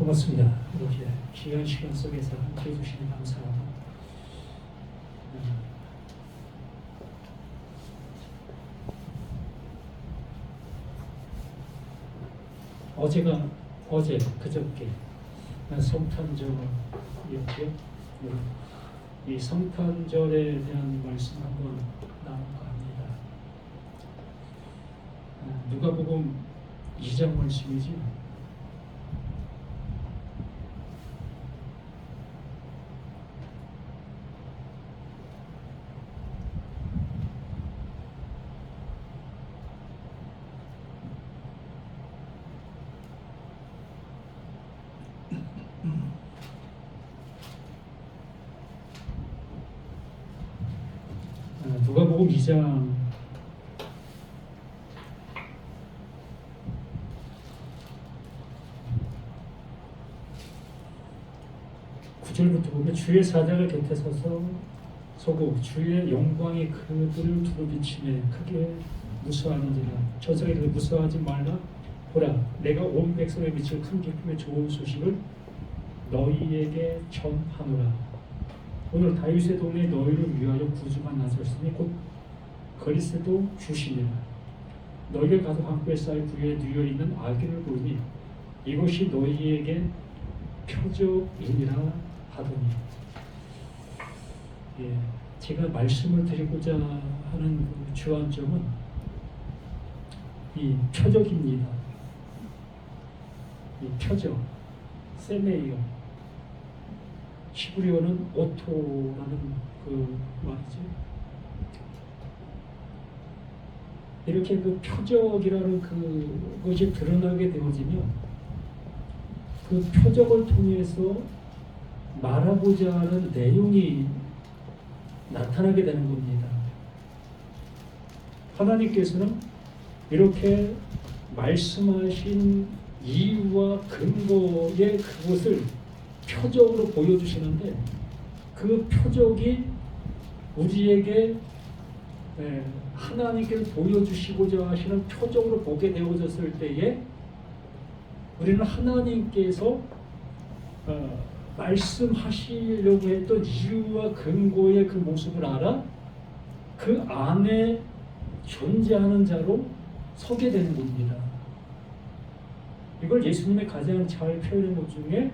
고맙습니다. 이렇게 귀한 시간 속에서 함께 해주시니 감사하고 어제 그저께 성탄절이었죠. 이 성탄절에 대한 말씀 한번 나눠볼까 합니다. 누가복음 2장 말씀이지. 누가복음 2장 9절부터 보면 주의 사자가 곁에 서고 주의 영광이 그들을 두루비치매 크게 무수하는지라. 저승에 무수하지 말라. 보라, 내가 온 백성에 미칠 큰 기쁨의 좋은 소식을 너희에게 전하노라. 오늘 다윗의 동네에 너희를 위하여 구주가 나섰으니 곧 그리스도 주시니라. 너희가 가서 방구에 쌓여 부위에 누워 있는 아기를 보니 이것이 너희에게 표적이니라 하더니. 제가 말씀을 드리고자 하는 그 주안점은 이 표적입니다. 이 표적, 세메이어, 히브리어는 오토라는 그 말이죠. 이렇게 그 표적이라는 그것이 드러나게 되어지면 그 표적을 통해서 말하고자 하는 내용이 나타나게 되는 겁니다. 하나님께서는 이렇게 말씀하신 이유와 근거의 그것을 표적으로 보여주시는데 그 표적이 우리에게 하나님께서 보여주시고자 하시는 표적으로 보게 되어졌을 때에 우리는 하나님께서 말씀하시려고 했던 이유와 근거의 그 모습을 알아 그 안에 존재하는 자로 서게 되는 겁니다. 이걸 예수님의 가장 잘 표현한 것 중에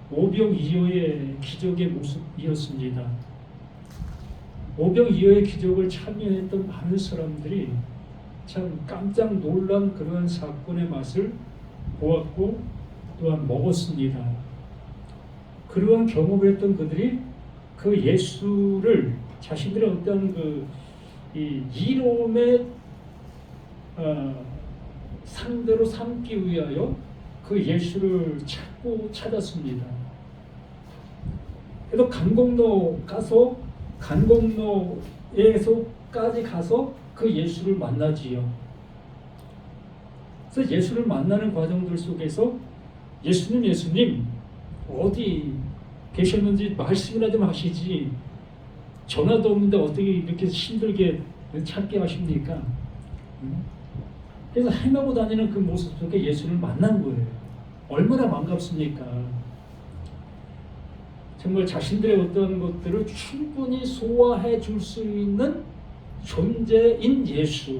오병이어의 기적의 모습이었습니다. 오병이어의 기적을 참여했던 많은 사람들이 참 깜짝 놀란 그러한 사건의 맛을 보았고 또한 먹었습니다. 그러한 경험을 했던 그들이 그 예수를 자신들의 어떤 이 이로움의 상대로 삼기 위하여 그 예수를 찾았습니다. 그래서 강공로에서까지 가서 그 예수를 만나지요. 그래서 예수를 만나는 과정들 속에서 예수님 어디 계셨는지 말씀이나 좀 하시지 전화도 없는데 어떻게 이렇게 힘들게 찾게 하십니까? 그래서 헤매고 다니는 그 모습 속에 예수를 만난 거예요. 얼마나 반갑습니까? 정말 자신들의 어떤 것들을 충분히 소화해 줄 수 있는 존재인 예수.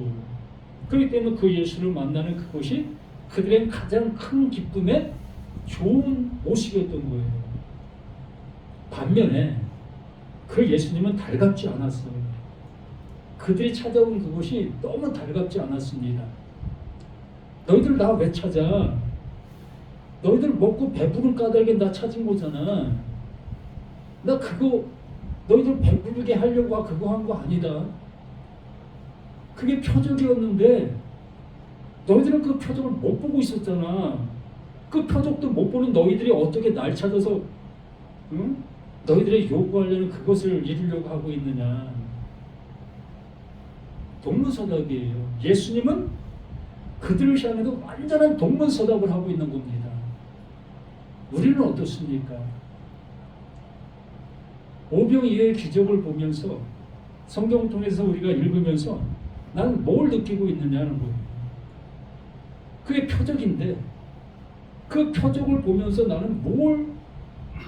그렇기 때문에 그 예수를 만나는 그것이 그들의 가장 큰 기쁨의 좋은 모습이었던 거예요. 반면에 그 예수님은 달갑지 않았어요. 그들이 찾아온 그것이 너무 달갑지 않았습니다. 너희들 나 왜 찾아? 너희들 먹고 배부른 까닭에 나 찾은 거잖아. 나 그거 너희들 배부르게 하려고 그거 한 거 아니다. 그게 표적이었는데 너희들은 그 표적을 못 보고 있었잖아. 그 표적도 못 보는 너희들이 어떻게 날 찾아서 너희들의 요구하려는 그것을 이루려고 하고 있느냐. 동문서답이에요. 예수님은 그들을 향해도 완전한 동문서답을 하고 있는 겁니다. 우리는 어떻습니까? 오병이어의 기적을 보면서 성경을 통해서 우리가 읽으면서 나는 뭘 느끼고 있느냐는 거예요. 그게 표적인데 그 표적을 보면서 나는 뭘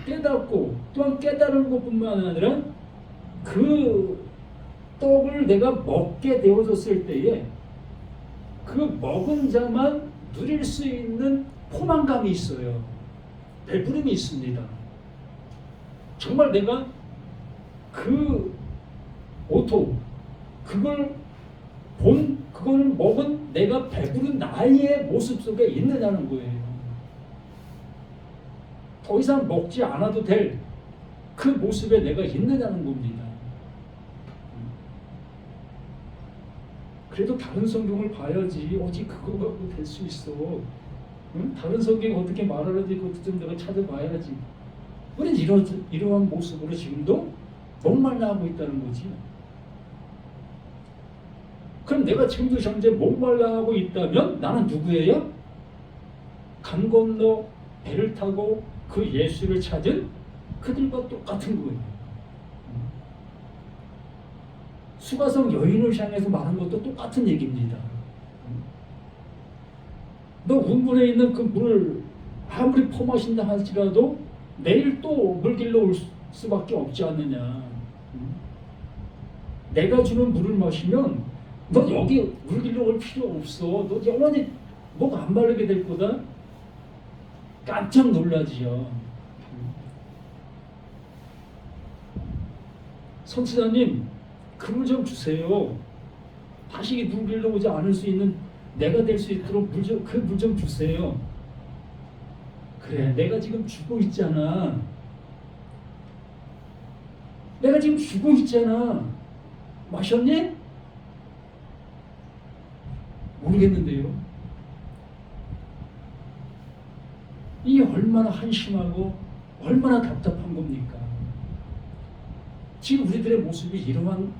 깨닫고 또한 깨달은 것뿐만 아니라 그 떡을 내가 먹게 되어졌을 때에 그 먹은 자만 누릴 수 있는 포만감이 있어요. 배부름이 있습니다. 정말 내가 그 오토 그걸 먹은 내가 배부른 나의 모습 속에 있느냐는 거예요. 더 이상 먹지 않아도 될 그 모습에 내가 있느냐는 겁니다. 그래도 다른 성경을 봐야지 어디 그거 갖고 될 수 있어. 응? 다른 성경이 어떻게 말하는지 그것도 좀 내가 찾아봐야지. 우린 이러한 모습으로 지금도 목말라 하고 있다는 거지. 그럼 내가 지금도 현재 목말라 하고 있다면 나는 누구예요? 강 건너 배를 타고 그 예수를 찾은 그들과 똑같은 거예요. 수가성 여인을 향해서 말한 것도 똑같은 얘기입니다. 너 운문에 있는 그 물을 아무리 퍼마신다 할지라도 내일 또 물길로 올 수밖에 없지 않느냐. 내가 주는 물을 마시면 너 여기 물길로 올 필요 없어. 너 영원히 목 안 마르게 될 거다. 깜짝 놀라지요. 선지자님, 그 물 좀 주세요. 다시 물길로 오지 않을 수 있는 내가 될 수 있도록 그 물 좀 주세요. 그래, 내가 지금 죽고 있잖아. 내가 지금 죽고 있잖아. 마셨니? 모르겠는데요. 이게 얼마나 한심하고 얼마나 답답한 겁니까? 지금 우리들의 모습이 이러한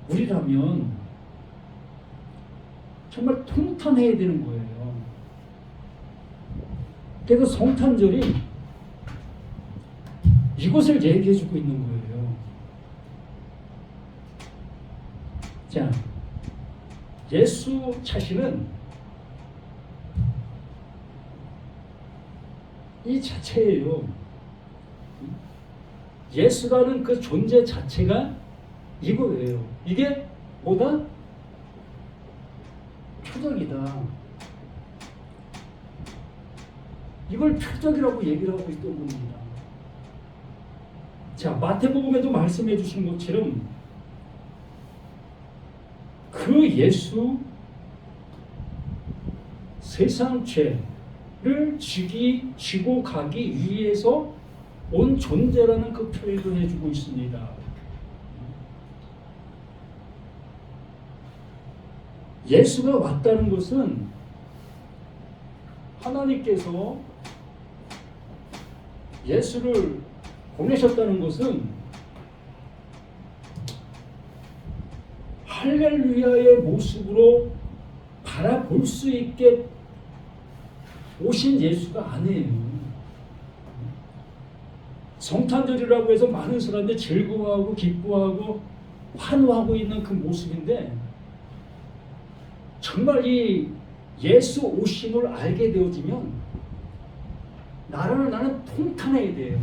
우리라면 정말 통탄해야 되는 거예요. 그래서 성탄절이 이것을 얘기해주고 있는 거예요. 자, 예수 자신은 이 자체예요. 예수라는 그 존재 자체가 이거예요. 이게 뭐다? 표적이다. 이걸 표적이라고 얘기를 하고 있던 겁니다. 자, 마태복음에도 말씀해 주신 것처럼 그 예수 세상 죄를 지고 가기 위해서 온 존재라는 그 표현을 해주고 있습니다. 예수가 왔다는 것은 하나님께서 예수를 보내셨다는 것은 할렐루야의 모습으로 바라볼 수 있게 오신 예수가 아니에요. 성탄절이라고 해서 많은 사람들이 즐거워하고 기뻐하고 환호하고 있는 그 모습인데 정말 이 예수 오심을 알게 되어지면 나는 통탄해야 돼요.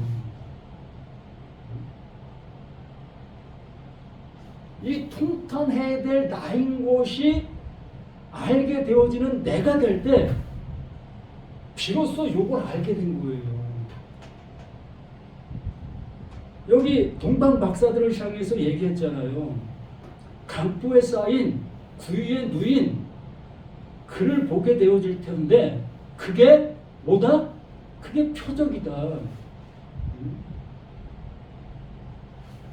이 통탄해야 될 나인 것이 알게 되어지는 내가 될 때 비로소 이걸 알게 된 거예요. 여기 동방 박사들을 향해서 얘기했잖아요. 강보에 쌓인 구유에 누인 그를 보게 되어질 텐데 그게 뭐다? 그게 표적이다.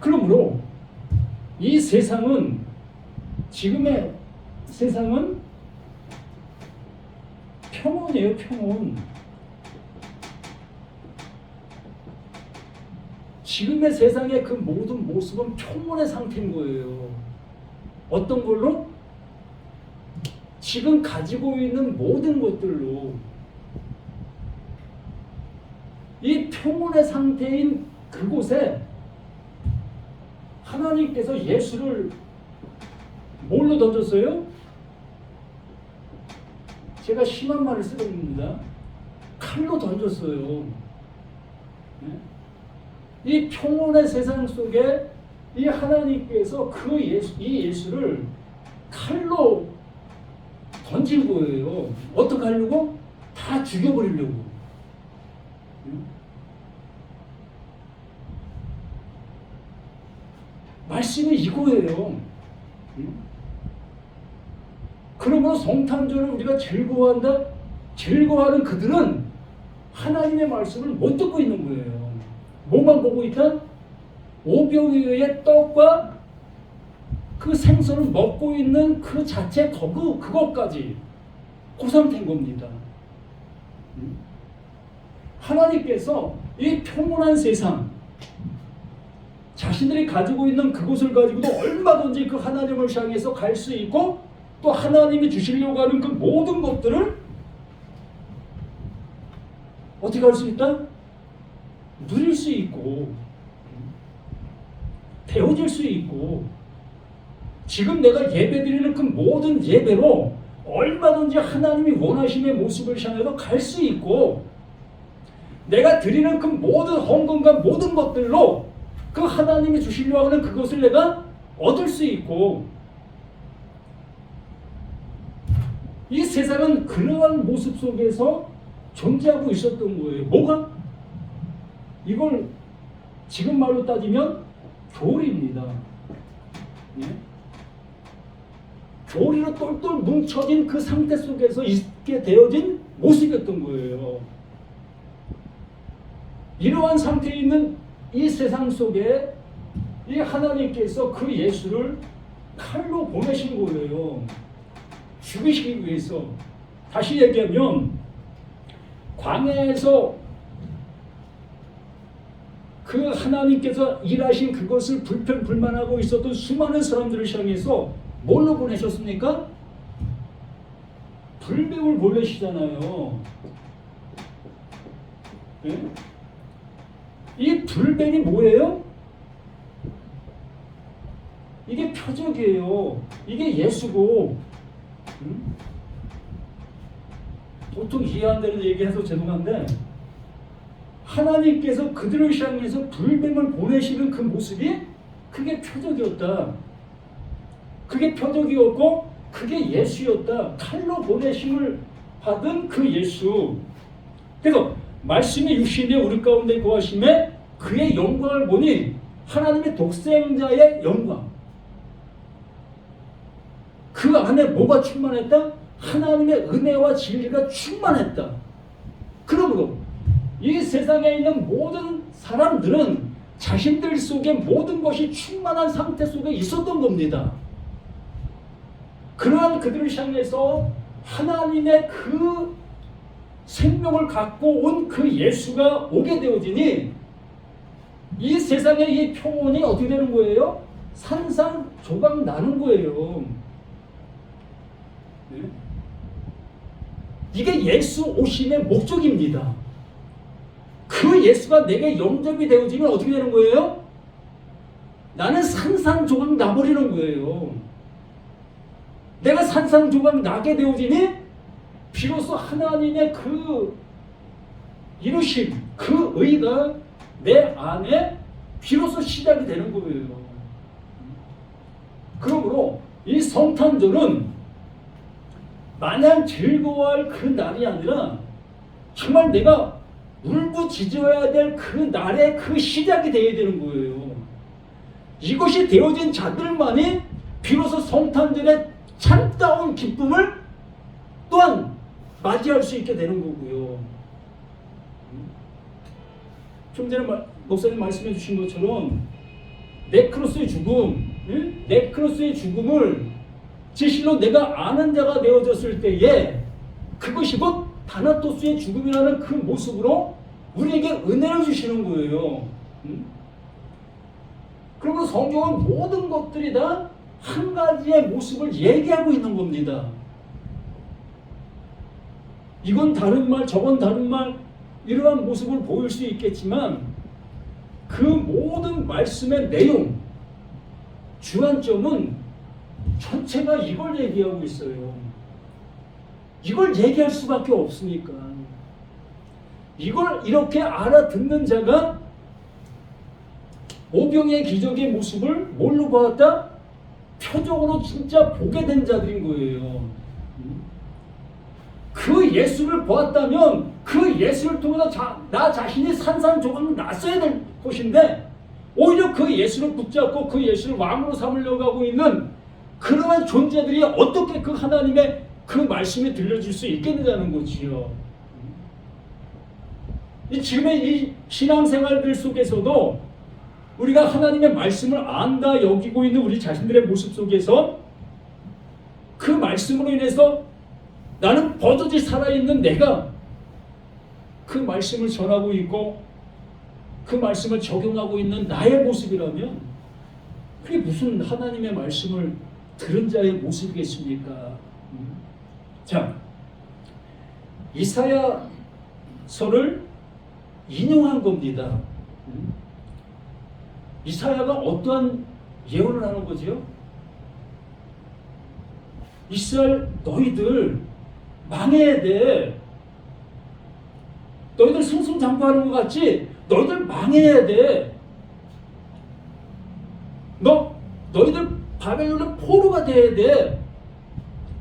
그러므로 이 세상은 지금의 세상은 평온이에요. 평온. 지금의 세상의 그 모든 모습은 평온의 상태인 거예요. 어떤 걸로? 지금 가지고 있는 모든 것들로. 이 평온의 상태인 그곳에 하나님께서 예수를 뭘로 던졌어요? 제가 심한 말을 쓰는 겁니다. 칼로 던졌어요. 네? 이 평온의 세상 속에 이 하나님께서 이 예수를 칼로 던진 거예요. 어떻게 하려고? 다 죽여버리려고. 말씀이 이거예요. 그러므로 성탄절을 우리가 즐거워한다? 즐거워하는 그들은 하나님의 말씀을 못 듣고 있는 거예요. 뭐만 보고 있다? 오병이어의 떡과 그 생선을 먹고 있는 그 자체 그것까지 그 상태인 겁니다. 하나님께서 이 평온한 세상, 자신들이 가지고 있는 그것을 가지고도 얼마든지 그 하나님을 향해서 갈 수 있고, 또 하나님이 주시려고 하는 그 모든 것들을 어떻게 할 수 있다? 누릴 수 있고, 배워질 수 있고, 지금 내가 예배드리는 그 모든 예배로 얼마든지 하나님이 원하시는 모습을 향해서 갈 수 있고, 내가 드리는 그 모든 헌금과 모든 것들로 그 하나님이 주시려고 하는 그것을 내가 얻을 수 있고, 이 세상은 그러한 모습 속에서 존재하고 있었던 거예요. 뭐가? 이걸 지금 말로 따지면 교리입니다. 예? 교리로 똘똘 뭉쳐진 그 상태 속에서 있게 되어진 모습이었던 거예요. 이러한 상태에 있는 이 세상 속에 이 하나님께서 그 예수를 칼로 보내신 거예요. 죽이시기 위해서. 다시 얘기하면 광야에서 그 하나님께서 일하신 그것을 불평불만하고 있었던 수많은 사람들을 향해서 뭘로 보내셨습니까? 불뱀을 보내시잖아요. 네? 이 불뱀이 뭐예요? 이게 표적이에요. 이게 예수고, 보통 이해 안 되는 얘기해서 죄송한데, 하나님께서 그들을 향해서 불뱀을 보내시는 그 모습이 그게 표적이었다. 그게 표적이었고 그게 예수였다. 칼로 보내심을 받은 그 예수. 그래서 말씀이 육신에 우리 가운데 거하심에 그의 영광을 보니 하나님의 독생자의 영광. 그 안에 뭐가 충만했다? 하나님의 은혜와 진리가 충만했다. 그러므로 이 세상에 있는 모든 사람들은 자신들 속에 모든 것이 충만한 상태 속에 있었던 겁니다. 그러한 그들을 향해서 하나님의 그 생명을 갖고 온 그 예수가 오게 되어지니 이 세상의 이 평온이 어떻게 되는 거예요? 산산조각 나는 거예요. 네? 이게 예수 오심의 목적입니다. 그 예수가 내게 영접이 되어지면 어떻게 되는 거예요? 나는 산산조각 나버리는 거예요. 내가 산산조각 나게 되어지니 비로소 하나님의 그 이루심, 그 의가 내 안에 비로소 시작이 되는 거예요. 그러므로 이 성탄절은 마냥 즐거워할 그 날이 아니라 정말 내가 울부짖어야 될 그 날의 그 시작이 되어야 되는 거예요. 이것이 되어진 자들만이 비로소 성탄절의 참다운 기쁨을 또한 맞이할 수 있게 되는 거고요. 좀 전에 목사님 말씀해 주신 것처럼 네크로스의 죽음, 네크로스의 죽음을 진실로 내가 아는 자가 되어졌을 때에 그것이 곧 다나토스의 죽음이라는 그 모습으로 우리에게 은혜를 주시는 거예요. 그리고 성경은 모든 것들이 다 한 가지의 모습을 얘기하고 있는 겁니다. 이건 다른 말, 저건 다른 말, 이러한 모습을 보일 수 있겠지만 그 모든 말씀의 내용, 주안점은 전체가 이걸 얘기하고 있어요. 이걸 얘기할 수밖에 없으니까. 이걸 이렇게 알아듣는 자가 오병의 기적의 모습을 뭘로 보았다? 표적으로 진짜 보게 된 자들인 거예요. 그 예수를 보았다면 그 예수를 통해서 나 자신이 산산조각 났어야 될 것인데 오히려 그 예수를 붙잡고 그 예수를 왕으로 삼으려고 하고 있는 그러한 존재들이 어떻게 그 하나님의 그 말씀이 들려줄 수 있겠느냐는 거지요. 지금의 이 신앙생활들 속에서도 우리가 하나님의 말씀을 안다 여기고 있는 우리 자신들의 모습 속에서 그 말씀으로 인해서 나는 버젓이 살아있는 내가 그 말씀을 전하고 있고 그 말씀을 적용하고 있는 나의 모습이라면 그게 무슨 하나님의 말씀을 들은 자의 모습이겠습니까? 자, 이사야서를 인용한 겁니다. 이사야가 어떠한 예언을 하는 거지요? 이스라엘 너희들 망해야 돼. 너희들 승승장구하는 것 같지? 너희들 망해야 돼. 너희들 바벨론의 포로가 돼야 돼.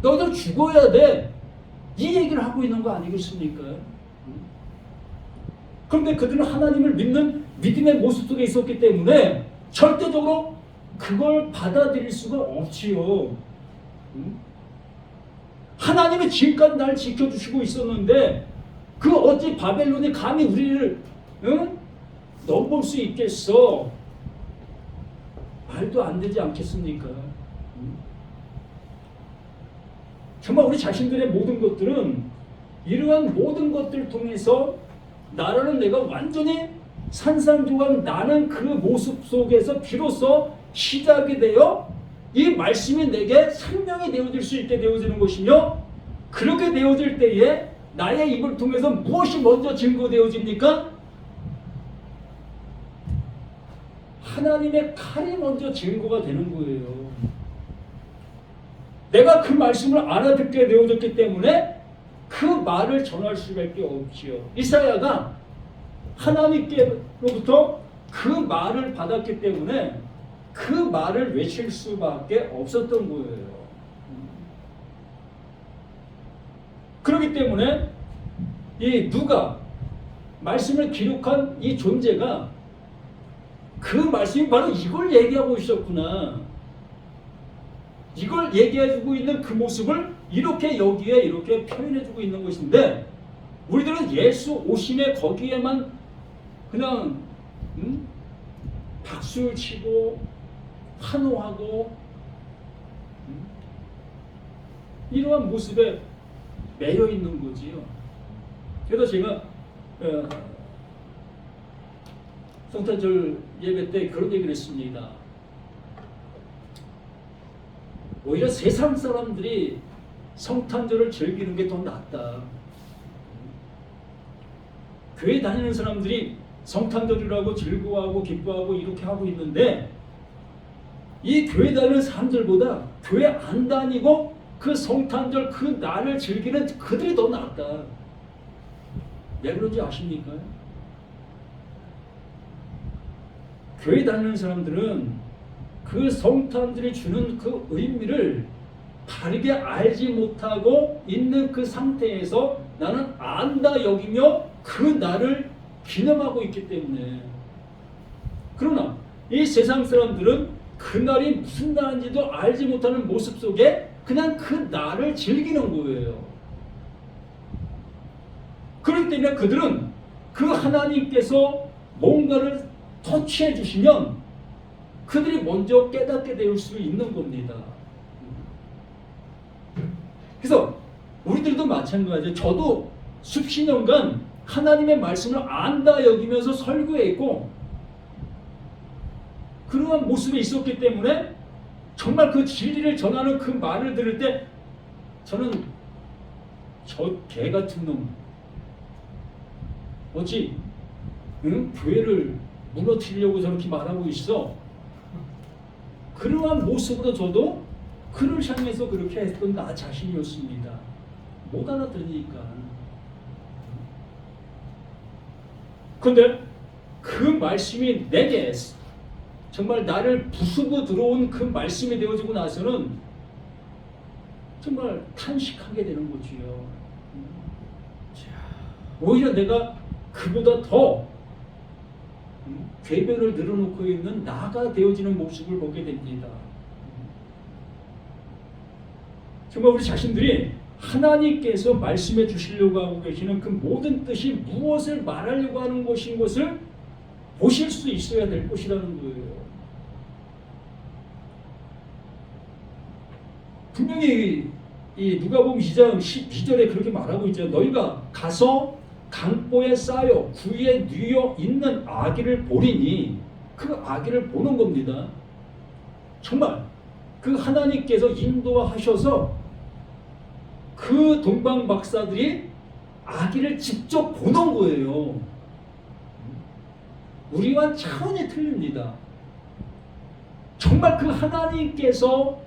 너희들 죽어야 돼. 이 얘기를 하고 있는 거 아니겠습니까? 그런데 그들은 하나님을 믿는 믿음의 모습 속에 있었기 때문에 절대적으로 그걸 받아들일 수가 없지요. 하나님이 지금까지 날 지켜주시고 있었는데 그 어찌 바벨론이 감히 우리를 넘볼 수 있겠어? 말도 안 되지 않겠습니까? 정말 우리 자신들의 모든 것들은 이러한 모든 것들을 통해서 나라는 내가 완전히 산산조각 나는 그 모습 속에서 비로소 시작이 되어 이 말씀이 내게 생명이 되어질 수 있게 되어지는 것이며 그렇게 되어질 때에 나의 입을 통해서 무엇이 먼저 증거되어집니까? 하나님의 칼이 먼저 증거가 되는 거예요. 내가 그 말씀을 알아듣게 되어졌기 때문에 그 말을 전할 수밖에 없지요. 이사야가 하나님께로부터 그 말을 받았기 때문에 그 말을 외칠 수밖에 없었던 거예요. 그렇기 때문에 이 누가 말씀을 기록한 이 존재가 그 말씀이 바로 이걸 얘기하고 있었구나. 이걸 얘기해주고 있는 그 모습을 이렇게 여기에 이렇게 표현해주고 있는 것인데 우리들은 예수 오심에 거기에만 그냥 박수를 치고 환호하고 이러한 모습에 매여 있는 거지요. 그래서 제가 성탄절 예배 때 그런 얘기를 했습니다. 오히려 세상 사람들이 성탄절을 즐기는 게 더 낫다. 교회 다니는 사람들이 성탄절이라고 즐거워하고 기뻐하고 이렇게 하고 있는데 이 교회 다니는 사람들보다 교회 안 다니고 그 성탄절 그 날을 즐기는 그들이 더 낫다. 왜 그런지 아십니까? 교회 다니는 사람들은 그 성탄절이 주는 그 의미를 바르게 알지 못하고 있는 그 상태에서 나는 안다 여기며 그 날을 기념하고 있기 때문에 그러나 이 세상 사람들은 그 날이 무슨 날인지도 알지 못하는 모습 속에 그냥 그 날을 즐기는 거예요. 그렇기 때문에 그들은 그 하나님께서 뭔가를 터치해 주시면 그들이 먼저 깨닫게 될 수 있는 겁니다. 그래서 우리들도 마찬가지예요. 저도 수십 년간 하나님의 말씀을 안다 여기면서 설교했고 그러한 모습에 있었기 때문에 정말 그 진리를 전하는 그 말을 들을 때 저는 저 개 같은 놈 어찌 교회를 무너뜨리려고 저렇게 말하고 있어. 그러한 모습으로 저도 그를 향해서 그렇게 했던 나 자신이었습니다. 못 알아들으니까. 그런데 그 말씀이 내게 정말 나를 부수고 들어온 그 말씀이 되어지고 나서는 정말 탄식하게 되는 거지요. 오히려 내가 그보다 더 궤변을 늘어놓고 있는 나가 되어지는 모습을 보게 됩니다. 정말 우리 자신들이 하나님께서 말씀해 주시려고 하고 계시는 그 모든 뜻이 무엇을 말하려고 하는 것인 것을 보실 수 있어야 될 것이라는 거예요. 분명히 이 누가복음 2장 12절에 그렇게 말하고 있죠. 너희가 가서 강보에 쌓여 구에 뉘어 있는 아기를 보리니, 그 아기를 보는 겁니다. 정말 그 하나님께서 인도하셔서 그 동방 박사들이 아기를 직접 보는 거예요. 우리와 차원이 틀립니다. 정말 그 하나님께서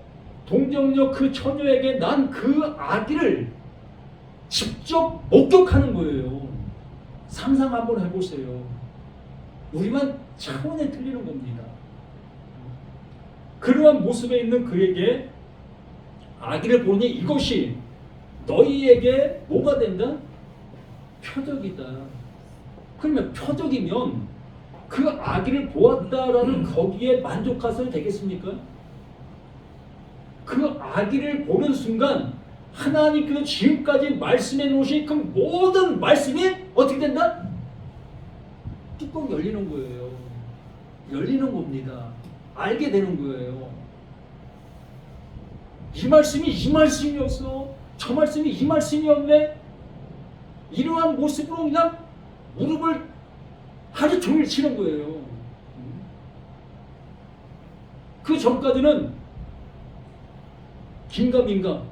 동정녀 그 처녀에게 난 그 아기를 직접 목격하는 거예요. 상상 한번 해보세요. 우리만 차원이 틀리는 겁니다. 그러한 모습에 있는 그에게 아기를 보니 이것이 너희에게 뭐가 된다? 표적이다. 그러면 표적이면 그 아기를 보았다라는 거기에 만족해서 되겠습니까? 그 아기를 보는 순간 하나님께서 지금까지 말씀해 놓으신 그 모든 말씀이 어떻게 된다? 뚜껑 열리는 거예요. 열리는 겁니다. 알게 되는 거예요. 이 말씀이 이 말씀이었어. 저 말씀이 이 말씀이었네. 이러한 모습으로 그냥 무릎을 하루 종일 치는 거예요. 그 전까지는 긴가민가,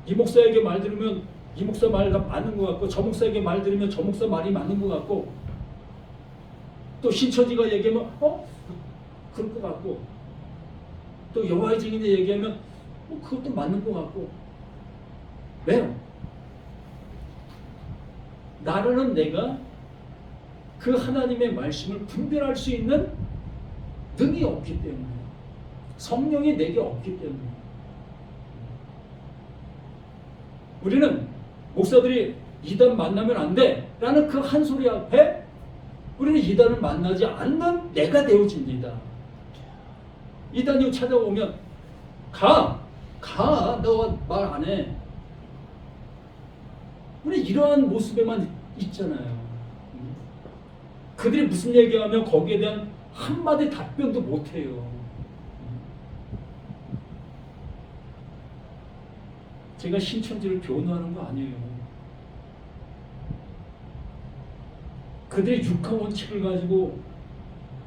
이 목사에게 말 들으면 이 목사 말이 맞는 것 같고, 저 목사에게 말 들으면 저 목사 말이 맞는 것 같고, 또 신처지가 얘기하면 그럴 것 같고, 또 여호와의 증인이 얘기하면 그것도 맞는 것 같고. 왜요? 나라는 내가 그 하나님의 말씀을 분별할 수 있는 능이 없기 때문에, 성령이 내게 없기 때문에. 우리는 목사들이 이단 만나면 안 돼 라는 그 한 소리 앞에 우리는 이단을 만나지 않는 내가 되어집니다. 이단이 찾아오면 가 너 말 안 해. 우리 이러한 모습에만 있잖아요. 그들이 무슨 얘기하면 거기에 대한 한마디 답변도 못해요. 제가 신천지를 교훈하는 거 아니에요. 그들이 육하 원칙을 가지고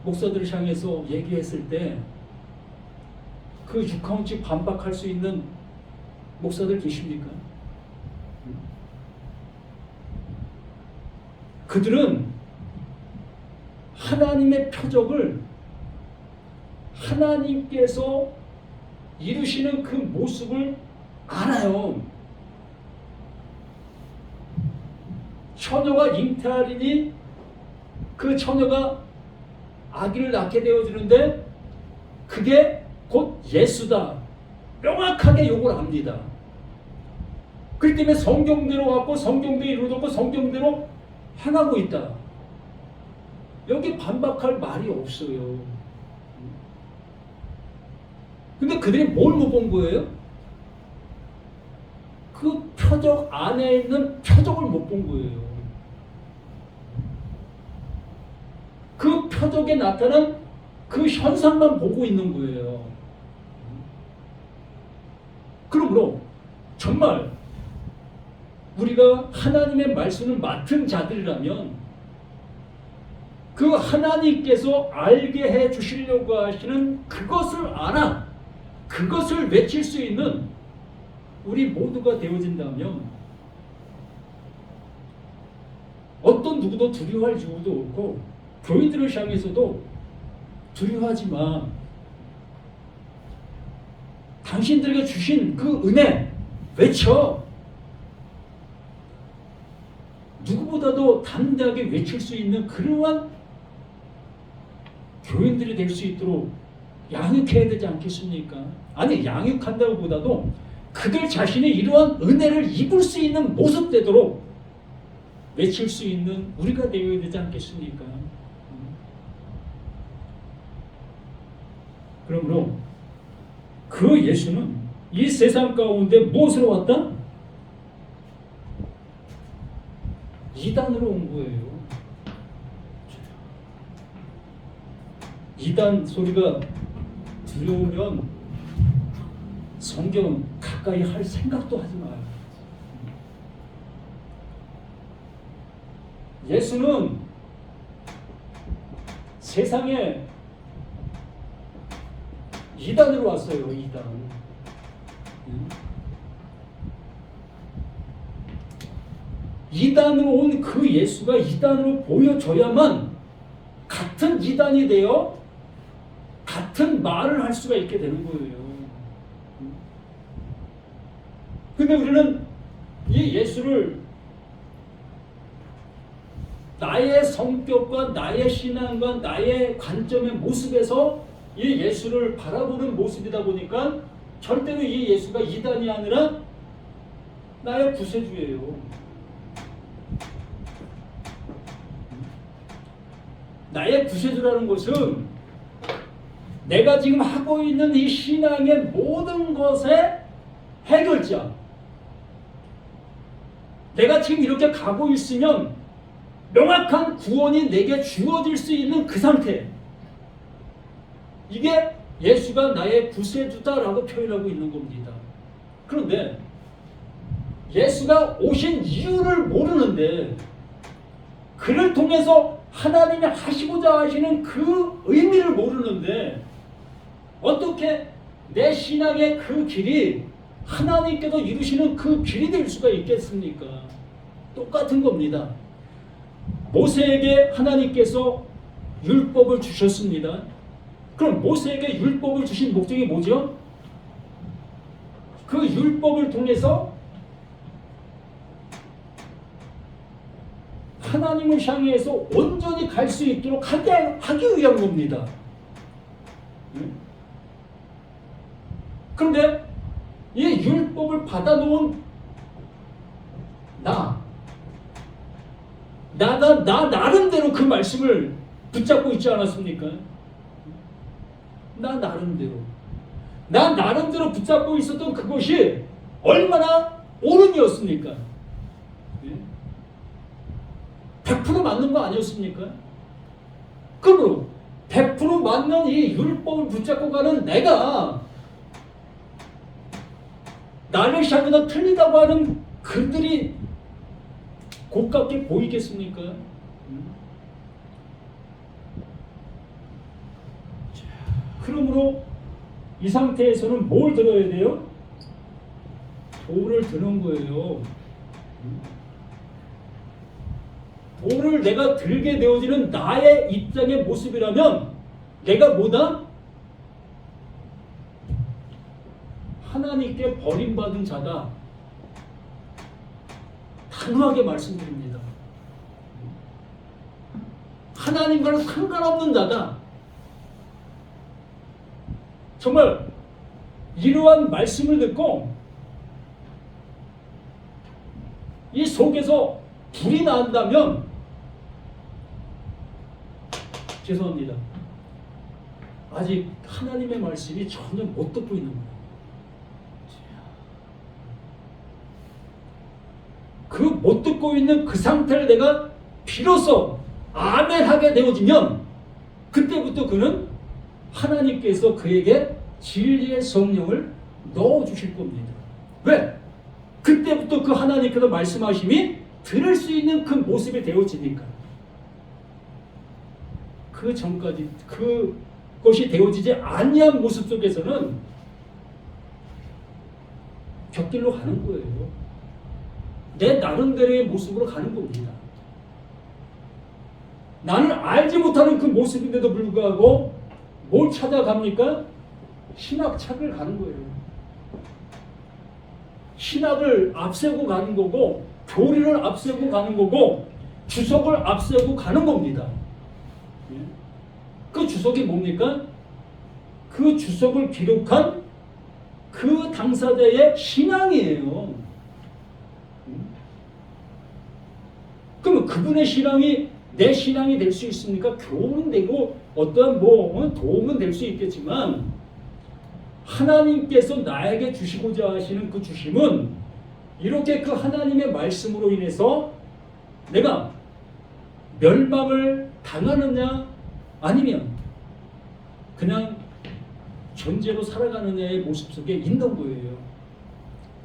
목사들을 향해서 얘기했을 때 그 육하 원칙 반박할 수 있는 목사들 계십니까? 그들은 하나님의 표적을 하나님께서 이루시는 그 모습을 알아요. 처녀가 잉태하리니 그 처녀가 아기를 낳게 되어지는데 그게 곧 예수다. 명확하게 욕을 합니다. 그렇기 때문에 성경대로 갖고 성경대로 이루어졌고 성경대로 행하고 있다. 여기 반박할 말이 없어요. 근데 그들이 뭘 못 본 거예요? 그 표적 안에 있는 표적을 못 본 거예요. 그 표적에 나타난 그 현상만 보고 있는 거예요. 그러므로 정말 우리가 하나님의 말씀을 맡은 자들이라면 그 하나님께서 알게 해 주시려고 하시는 그것을 알아, 그것을 외칠 수 있는 우리 모두가 되어진다면 어떤 누구도 두려워할 이유도 없고, 교인들을 향해서도 두려워하지 마. 당신들에게 주신 그 은혜 외쳐. 누구보다도 담대하게 외칠 수 있는 그러한 교인들이 될 수 있도록 양육해야 되지 않겠습니까? 아니, 양육한다고 보다도 그들 자신이 이러한 은혜를 입을 수 있는 모습 되도록 외칠 수 있는 우리가 되어야 되지 않겠습니까? 그러므로 그 예수는 이 세상 가운데 무엇으로 왔다? 이단으로 온 거예요. 이단 소리가 들려오면 성경은 가까이 할 생각도 하지 마요. 예수는 세상에 이단으로 왔어요. 이단. 이단으로 온 그 예수가 이단으로 보여줘야만 같은 이단이 되어 같은 말을 할 수가 있게 되는 거예요. 근데 우리는 이 예수를 나의 성격과 나의 신앙과 나의 관점의 모습에서 이 예수를 바라보는 모습이다 보니까 절대로 이 예수가 이단이 아니라 나의 구세주예요. 나의 구세주라는 것은 내가 지금 하고 있는 이 신앙의 모든 것의 해결자. 내가 지금 이렇게 가고 있으면 명확한 구원이 내게 주어질 수 있는 그 상태. 이게 예수가 나의 구세주다라고 표현하고 있는 겁니다. 그런데 예수가 오신 이유를 모르는데 그를 통해서 하나님이 하시고자 하시는 그 의미를 모르는데 어떻게 내 신앙의 그 길이 하나님께서 이루시는 그 길이 될 수가 있겠습니까? 똑같은 겁니다. 모세에게 하나님께서 율법을 주셨습니다. 그럼 모세에게 율법을 주신 목적이 뭐죠? 그 율법을 통해서 하나님을 향해서 온전히 갈 수 있도록 하기 위한 겁니다. 그런데 이 율법을 받아놓은 나 나름대로 그 말씀을 붙잡고 있지 않았습니까? 나 나름대로 붙잡고 있었던 그것이 얼마나 옳음이었습니까? 100% 맞는 거 아니었습니까? 그러므로 100% 맞는 이 율법을 붙잡고 가는 내가 나를 향해서 틀리다고 하는 그들이 곱깝게 보이겠습니까? 그러므로 이 상태에서는 뭘 들어야 돼요? 도를 드는 거예요. 도를 내가 들게 되어지는 나의 입장의 모습이라면 내가 뭐다? 하나님께 버림받은 자다. 단호하게 말씀드립니다. 하나님과는 상관없는 자다. 정말 이러한 말씀을 듣고 이 속에서 불이 난다면 죄송합니다. 아직 하나님의 말씀이 전혀 못 듣고 있는 거예요. 그 못 듣고 있는 그 상태를 내가 비로소 아멘하게 되어지면 그때부터 그는 하나님께서 그에게 진리의 성령을 넣어주실 겁니다. 왜? 그때부터 그 하나님께서 말씀하심이 들을 수 있는 그 모습이 되어지니까. 그 전까지 그것이 되어지지 아니한 모습 속에서는 곁길로 가는 거예요. 내 나름대로의 모습으로 가는 겁니다. 나는 알지 못하는 그 모습인데도 불구하고 뭘 찾아갑니까? 신학착을 가는 거예요. 신학을 앞세고 가는 거고 교리를 앞세우고 가는 거고 주석을 앞세우고 가는 겁니다. 그 주석이 뭡니까? 그 주석을 기록한 그 당사자의 신앙이에요. 그러면 그분의 신앙이 내 신앙이 될 수 있습니까? 교훈은 되고 어떠한 도움은 될 수 있겠지만 하나님께서 나에게 주시고자 하시는 그 주심은 이렇게 그 하나님의 말씀으로 인해서 내가 멸망을 당하느냐 아니면 그냥 존재로 살아가느냐의 모습 속에 있는 거예요.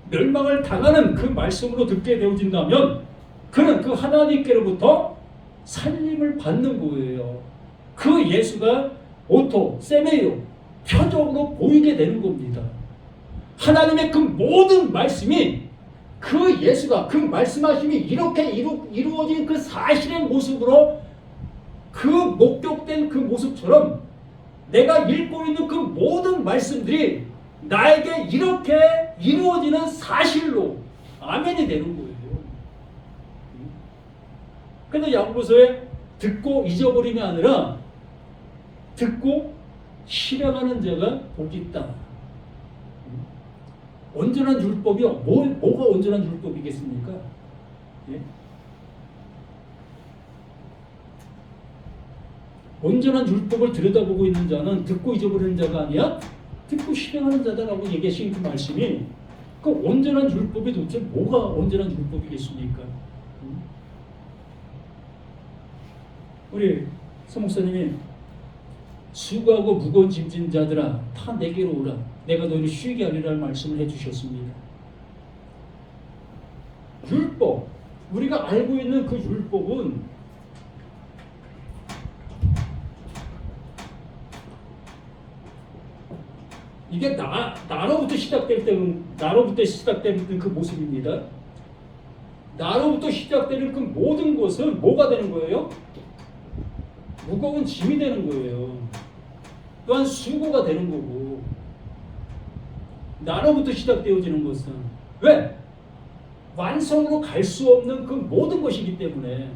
멸망을 당하는 그 말씀으로 듣게 되어진다면 그는 그 하나님께로부터 살림을 받는 거예요. 그 예수가 오토, 세메요, 표적으로 보이게 되는 겁니다. 하나님의 그 모든 말씀이 그 예수가 그 말씀하심이 이렇게 이루어진 그 사실의 모습으로 그 목격된 그 모습처럼 내가 읽고 있는 그 모든 말씀들이 나에게 이렇게 이루어지는 사실로 아멘이 되는 거예요. 그래서 야고보서에 듣고 잊어버림이 아니라 듣고 실행하는 자가 복이 있다. 온전한 율법이요. 뭐가 온전한 율법이겠습니까? 예? 온전한 율법을 들여다보고 있는 자는 듣고 잊어버리는 자가 아니야 듣고 실행하는 자다라고 얘기하신 그 말씀이 그 온전한 율법이 도대체 뭐가 온전한 율법이겠습니까? 우리 서목사님이 수고하고 무거운 짐진 자들아 다 내게로 오라 내가 너희를 쉬게 하리라는 말씀을 해주셨습니다. 율법 우리가 알고 있는 그 율법은 이게 나로부터 시작되는 그 모습입니다. 나로부터 시작되는 그 모든 것은 뭐가 되는 거예요? 무거운 짐이 되는 거예요. 또한 수고가 되는 거고 나로부터 시작되어지는 것은 왜? 완성으로 갈 수 없는 그 모든 것이기 때문에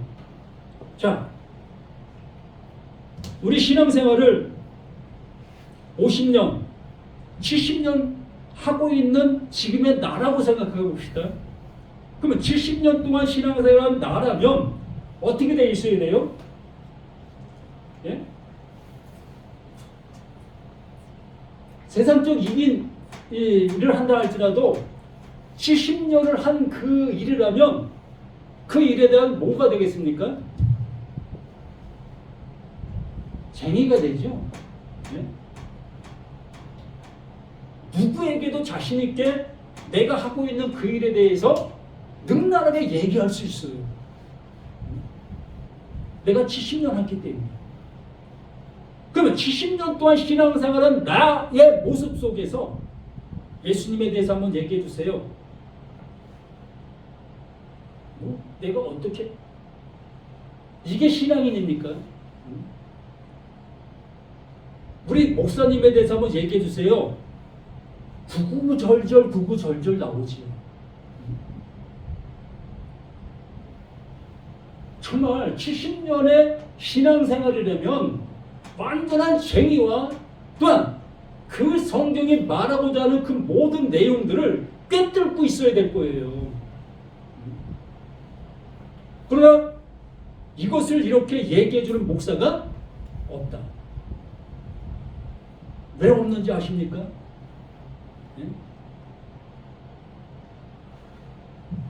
자 우리 신앙생활을 50년 70년 하고 있는 지금의 나라고 생각해 봅시다. 그러면 70년 동안 신앙생활한 나라면 어떻게 돼 있어야 돼요? 예? 세상적 일을 한다 할지라도 70년을 한 그 일이라면 그 일에 대한 뭐가 되겠습니까? 쟁의가 되죠. 예? 누구에게도 자신 있게 내가 하고 있는 그 일에 대해서 능란하게 얘기할 수 있어요. 내가 70년 했기 때문에. 그러면 70년 동안 신앙생활한 나의 모습 속에서 예수님에 대해서 한번 얘기해 주세요. 내가 어떻게 이게 신앙인입니까? 우리 목사님에 대해서 한번 얘기해 주세요. 구구절절 나오지요. 정말 70년의 신앙생활이라면 완전한 쟁의와 또한 그 성경이 말하고자 하는 그 모든 내용들을 꿰뚫고 있어야 될 거예요. 그러나 이것을 이렇게 얘기해주는 목사가 없다. 왜 없는지 아십니까? 네?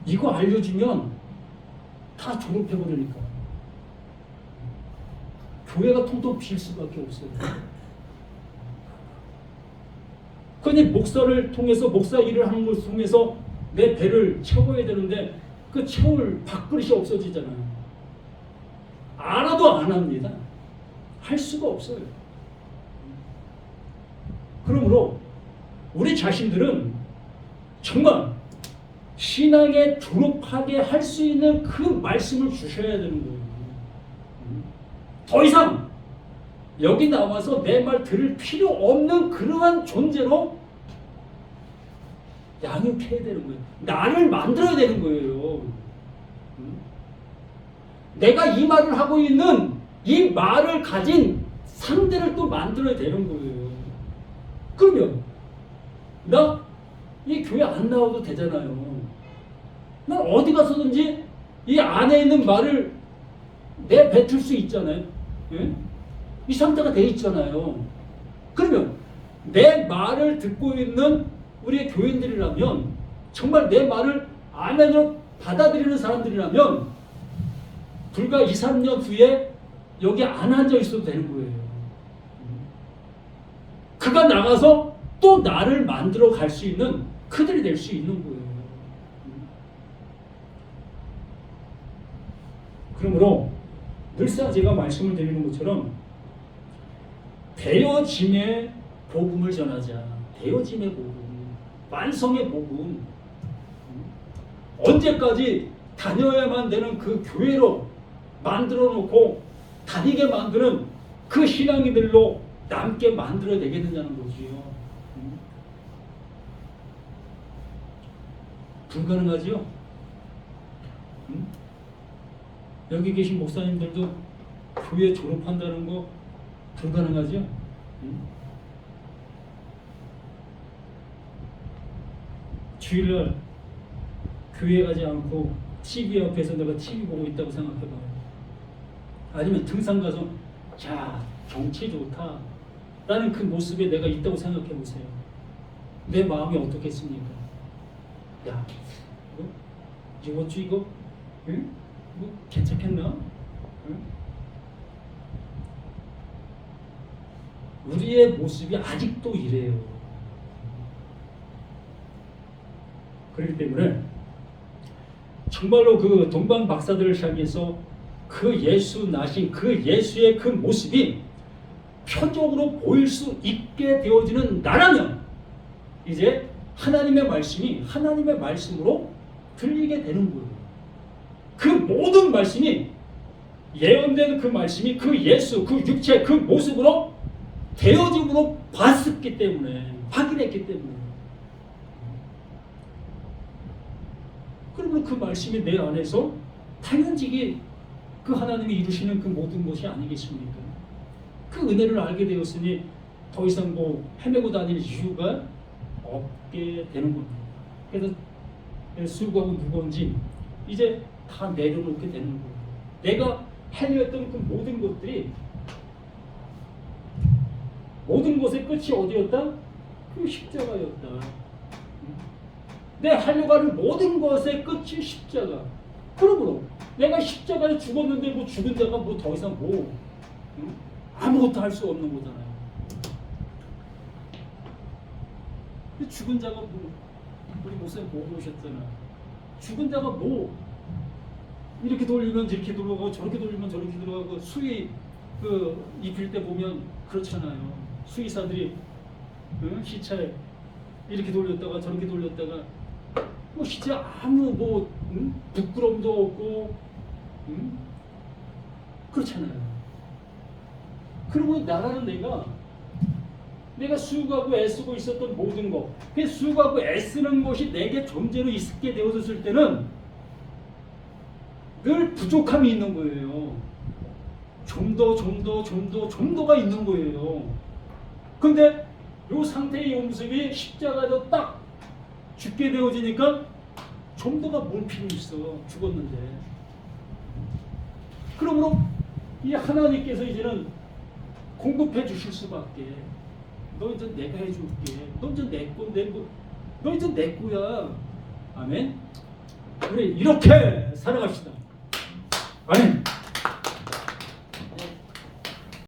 이거 알려주면 다 졸업해버리니까 교회가 통통 빌 수밖에 없어요. 그런데 목사를 통해서 목사 일을 하는 것을 통해서 내 배를 채워야 되는데 그 채울 밥그릇이 없어지잖아요. 알아도 안 합니다. 할 수가 없어요. 그러므로 우리 자신들은 정말 신앙에 졸업하게 할 수 있는 그 말씀을 주셔야 되는 거예요. 더 이상 여기 나와서 내 말 들을 필요 없는 그러한 존재로 양육해야 되는 거예요. 나를 만들어야 되는 거예요. 내가 이 말을 하고 있는 이 말을 가진 상대를 또 만들어야 되는 거예요. 그러면 나 이 교회 안 나와도 되잖아요. 난 어디 가서든지 이 안에 있는 말을 내뱉을 수 있잖아요. 예? 이 상태가 돼 있잖아요. 그러면 내 말을 듣고 있는 우리의 교인들이라면, 정말 내 말을 안으로 받아들이는 사람들이라면 불과 2, 3년 후에 여기 안 앉아 있어도 되는 거예요. 그가 나가서 또 나를 만들어 갈 수 있는 그들이 될 수 있는 거예요. 그러므로 늘상 제가 말씀을 드리는 것처럼 되어짐의 복음을 전하자. 되어짐의 복음, 완성의 복음. 언제까지 다녀야만 되는 그 교회로 만들어 놓고 다니게 만드는 그 신앙인들로 남게 만들어야 되겠느냐는 거지요. 불가능하지요? 여기 계신 목사님들도 교회 졸업한다는 거 불가능하죠? 주일날 교회 가지 않고 TV 앞에서 내가 TV 보고 있다고 생각해봐요. 아니면 등산 가서 야 경치 좋다 라는 그 모습에 내가 있다고 생각해보세요. 내 마음이 어떻겠습니까? 야 이번 주 이거 응? 뭐 괜찮겠나? 응? 우리의 모습이 아직도 이래요. 그렇기 때문에 정말로 그 동방 박사들을 향해서 그 예수 나신 그 예수의 그 모습이 표적으로 보일 수 있게 되어지는 나라면 이제 하나님의 말씀이 하나님의 말씀으로 들리게 되는 거예요. 그 모든 말씀이 예언된 그 말씀이 그 예수 그 육체 그 모습으로 되어짐으로 봤었기 때문에 확인했기 때문에 그러면 그 말씀이 내 안에서 당연히 그 하나님이 이루시는 그 모든 것이 아니겠습니까? 그 은혜를 알게 되었으니 더 이상 뭐 헤매고 다닐 이유가 없게 되는 겁니다. 그래서 수고하고 무거운지 이제 다 내려놓게 되는 거예요. 내가 헤매었던 그 모든 것들이 모든 것의 끝이 어디였다? 그 십자가였다. 내 하려고 하는 모든 것의 끝이 십자가. 그러므로 내가 십자가에 죽었는데 뭐 죽은 자가 뭐 더 이상 뭐 아무것도 할 수 없는 거잖아요. 죽은 자가 뭐 우리 목사님 보고 오셨잖아. 죽은 자가 뭐 이렇게 돌리면 이렇게 돌아가고 저렇게 돌리면 저렇게 돌아가고 수의 그 입힐 때 보면 그렇잖아요. 수의사들이 시차에 이렇게 돌렸다가 저렇게 돌렸다가 뭐 진짜 아무 뭐 부끄럼도 없고 그렇잖아요. 그리고 나라는 내가 수고하고 애쓰고 있었던 모든 것, 그 수고하고 애쓰는 것이 내게 존재로 있게 되어졌을 때는 늘 부족함이 있는 거예요. 좀 더가 있는 거예요. 근데 이 상태의 이 모습이 십자가에서 딱 죽게 되어지니까 좀 더가 뭘 필요 있어. 죽었는데. 그러므로 이 하나님께서 이제는 공급해 주실 수밖에. 너 이제 내가 해줄게. 너 이제 너 이제 내 거야. 아멘. 우리 이렇게 살아갑시다. 아멘.